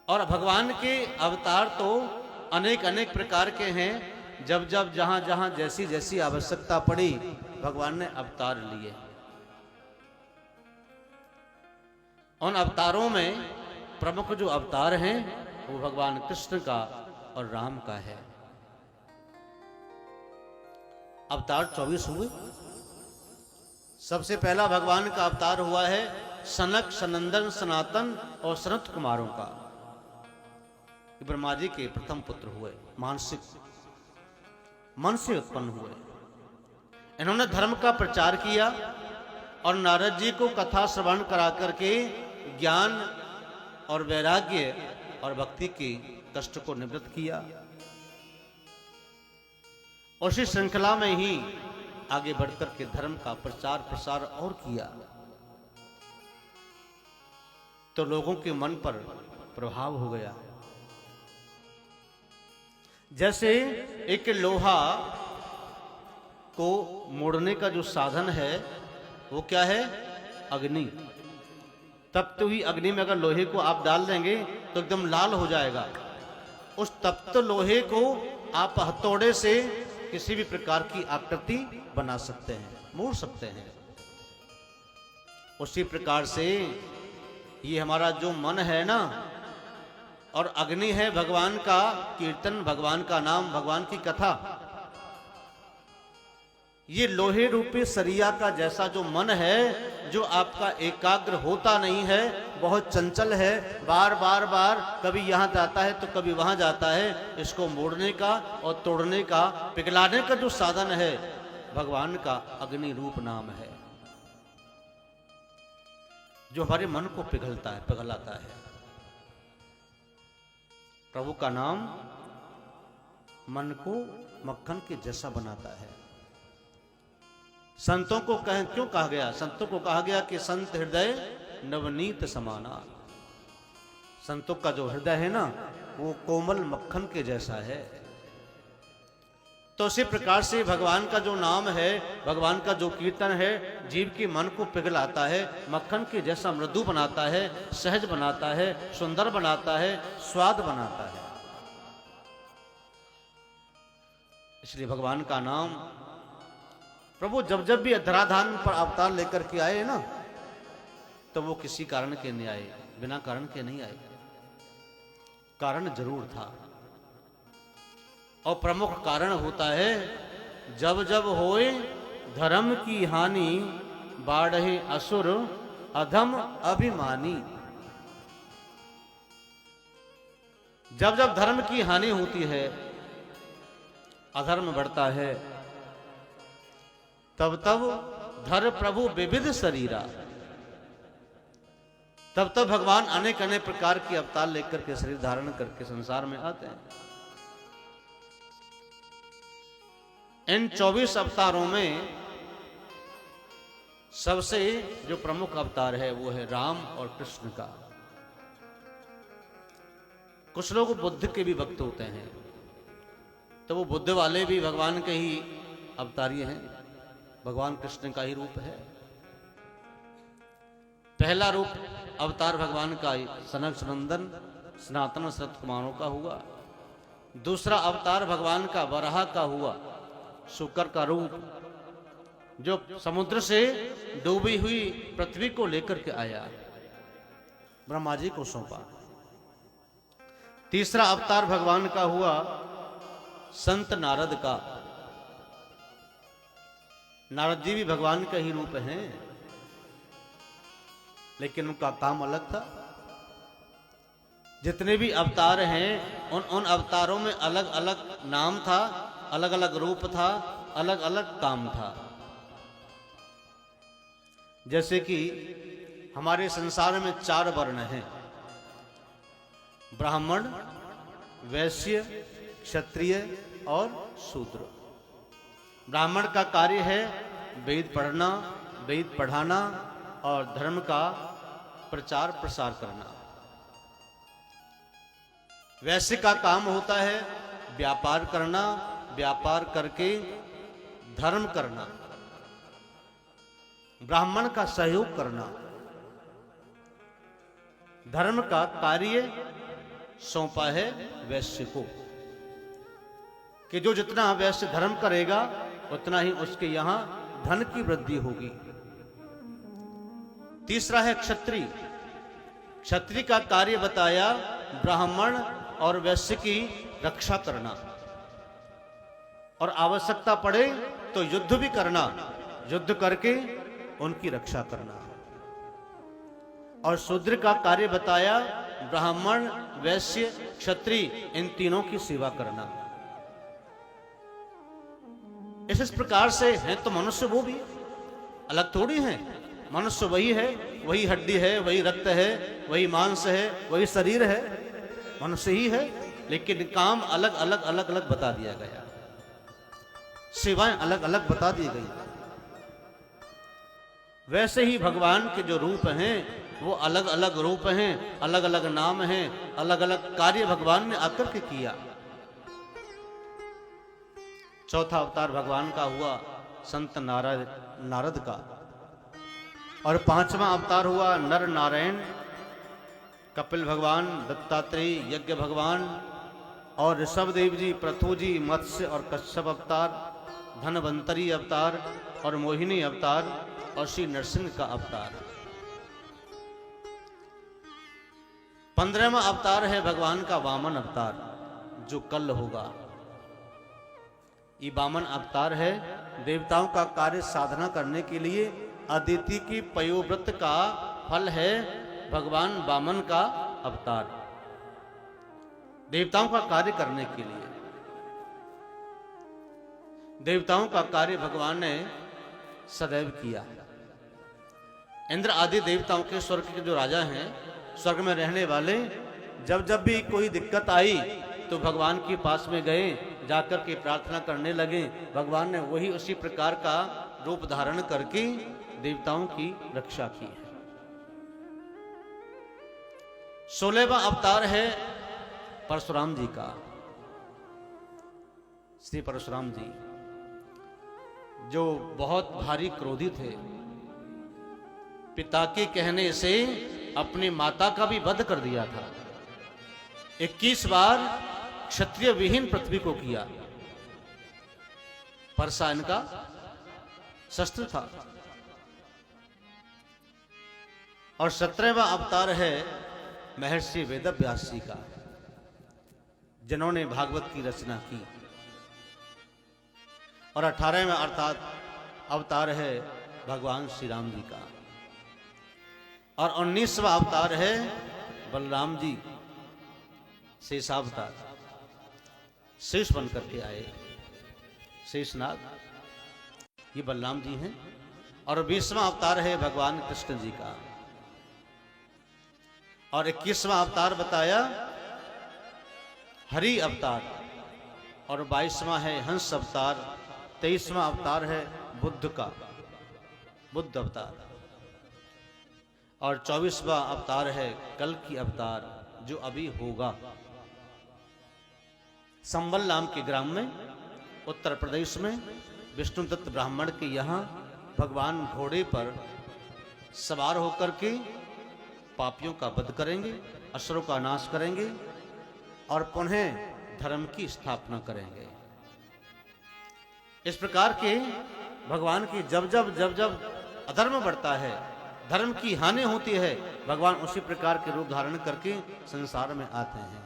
और भगवान के अवतार तो अनेक अनेक प्रकार के हैं। जब जब जहां जहां जैसी जैसी आवश्यकता पड़ी भगवान ने अवतार लिए। उन अवतारों में प्रमुख जो अवतार हैं वो भगवान कृष्ण का और राम का है। अवतार 24 हुए। सबसे पहला भगवान का अवतार हुआ है सनक, सनंदन, सनातन और सनत कुमारों का। ब्रह्मा जी के प्रथम पुत्र हुए, मानसिक मन से उत्पन्न हुए। इन्होंने धर्म का प्रचार किया और नारद जी को कथा श्रवण करा करके ज्ञान और वैराग्य और भक्ति के कष्ट को निवृत्त किया। उसी श्रृंखला में ही आगे बढ़कर के धर्म का प्रचार प्रसार और किया, तो लोगों के मन पर प्रभाव हो गया। जैसे एक लोहा को मोड़ने का जो साधन है वो क्या है? अग्नि। तप्त हुई अग्नि में अगर लोहे को आप डाल देंगे तो एकदम लाल हो जाएगा। उस तप्त लोहे को आप हथौड़े से किसी भी प्रकार की आकृति बना सकते हैं, मोड़ सकते हैं। उसी प्रकार से ये हमारा जो मन है ना, और अग्नि है भगवान का कीर्तन, भगवान का नाम, भगवान की कथा। ये लोहे रूपी सरिया का जैसा जो मन है, जो आपका एकाग्र होता नहीं है, बहुत चंचल है, बार बार बार कभी यहां जाता है तो कभी वहां जाता है, इसको मोड़ने का और तोड़ने का, पिघलाने का जो साधन है भगवान का अग्नि रूप नाम है, जो हमारे मन को पिघलता है, पिघलाता है। प्रभु का नाम मन को मक्खन के जैसा बनाता है। संतों को क्यों कहा गया? संतों को कहा गया कि संत हृदय नवनीत समाना। संतों का जो हृदय है ना वो कोमल मक्खन के जैसा है। तो उसी प्रकार से भगवान का जो नाम है, भगवान का जो कीर्तन है, जीव के मन को पिघलाता है, मक्खन के जैसा मृदु बनाता है, सहज बनाता है, सुंदर बनाता है, स्वाद बनाता है। इसलिए भगवान का नाम, प्रभु जब जब भी धराधाम पर अवतार लेकर के आए ना, तो वो किसी कारण के नहीं आए, बिना कारण के नहीं आए। कारण जरूर था, और प्रमुख कारण होता है जब जब होए धर्म की हानि, बाढ़े असुर अधम अभिमानी। जब जब धर्म की हानि होती है, अधर्म बढ़ता है, तब तब धर प्रभु विविध शरीरा, तब तब भगवान अनेक अनेक प्रकार के अवतार लेकर के शरीर धारण करके संसार में आते हैं। इन 24 अवतारों में सबसे जो प्रमुख अवतार है वो है राम और कृष्ण का। कुछ लोग बुद्ध के भी भक्त होते हैं, तो वो बुद्ध वाले भी भगवान के ही अवतारी हैं, भगवान कृष्ण का ही रूप है। पहला रूप अवतार भगवान का सनक, सनंदन, सनातन, सनत कुमारों का हुआ। दूसरा अवतार भगवान का वराह का हुआ, शुकर का रूप, जो समुद्र से डूबी हुई पृथ्वी को लेकर के आया, ब्रह्मा जी को सौंपा। तीसरा अवतार भगवान का हुआ संत नारद का। नारद जी भी भगवान का ही रूप हैं, लेकिन उनका काम अलग था। जितने भी अवतार हैं उन अवतारों में अलग अलग नाम था, अलग अलग रूप था, अलग अलग काम था। जैसे कि हमारे संसार में 4 वर्ण हैं, ब्राह्मण, वैश्य, क्षत्रिय और शूद्र। ब्राह्मण का कार्य है वेद पढ़ना, वेद पढ़ाना और धर्म का प्रचार प्रसार करना। वैश्य का काम होता है व्यापार करना, व्यापार करके धर्म करना। ब्राह्मण का सहयोग करना। धर्म का कार्य सौंपा है वैश्य को, कि जो जितना वैश्य धर्म करेगा उतना ही उसके यहां धन की वृद्धि होगी। तीसरा है क्षत्रिय। क्षत्रिय का कार्य बताया ब्राह्मण और वैश्य की रक्षा करना, और आवश्यकता पड़े तो युद्ध भी करना, युद्ध करके उनकी रक्षा करना। और शूद्र का कार्य बताया ब्राह्मण, वैश्य, क्षत्रिय, इन तीनों की सेवा करना। इस प्रकार से हैं तो मनुष्य वो भी, अलग थोड़ी हैं। मनुष्य वही है, वही हड्डी है, वही रक्त है, वही मांस है, वही शरीर है, मनुष्य ही है, लेकिन काम अलग अलग अलग अलग बता दिया गया, सेवाएं अलग अलग बता दी गई। वैसे ही भगवान के जो रूप हैं वो अलग अलग रूप हैं, अलग अलग नाम हैं, अलग अलग कार्य भगवान ने आकर के किया। चौथा अवतार भगवान का हुआ संत नारद का, और पांचवा अवतार हुआ नर नारायण, कपिल भगवान, दत्तात्रेय, यज्ञ भगवान, और ऋषभदेव जी, पृथु जी, मत्स्य और कश्यप अवतार, धनवंतरी अवतार और मोहिनी अवतार, और श्री नरसिंह का अवतार। 15वां अवतार है भगवान का वामन अवतार, जो कल होगा। ये वामन अवतार है देवताओं का कार्य साधना करने के लिए। अदिति की पयोव्रत का फल है भगवान वामन का अवतार, देवताओं का कार्य करने के लिए। देवताओं का कार्य भगवान ने सदैव किया। इंद्र आदि देवताओं के, स्वर्ग के जो राजा हैं, स्वर्ग में रहने वाले, जब जब भी कोई दिक्कत आई तो भगवान के पास में गए, जाकर के प्रार्थना करने लगे। भगवान ने वही उसी प्रकार का रूप धारण करके देवताओं की रक्षा की है। 16वां अवतार है परशुराम जी का। श्री परशुराम जी जो बहुत भारी क्रोधी थे, पिता के कहने से अपनी माता का भी वध कर दिया था। 21 बार क्षत्रिय विहीन पृथ्वी को किया। परसा इनका शस्त्र था। और 17वां अवतार है महर्षि वेदव्यास जी का, जिन्होंने भागवत की रचना की। और 18वां अर्थात अवतार है भगवान श्री राम जी का। और 19वां अवतार है बलराम जी, शेषावतार, शेष बन करके आए, शेषनाग, ये बलराम जी हैं। और 20वां अवतार है भगवान कृष्ण जी का। और 21वां अवतार बताया हरि अवतार, और 22वां है हंस अवतार, 23वां अवतार है बुद्ध का, बुद्ध अवतार, और 24वां अवतार है कल की अवतार, जो अभी होगा। संबल नाम के ग्राम में, उत्तर प्रदेश में, विष्णुदत्त ब्राह्मण के यहाँ भगवान घोड़े पर सवार होकर के पापियों का वध करेंगे, असुरों का नाश करेंगे, और पुनः धर्म की स्थापना करेंगे। इस प्रकार के भगवान की जब जब अधर्म बढ़ता है, धर्म की हानि होती है, भगवान उसी प्रकार के रूप धारण करके संसार में आते हैं।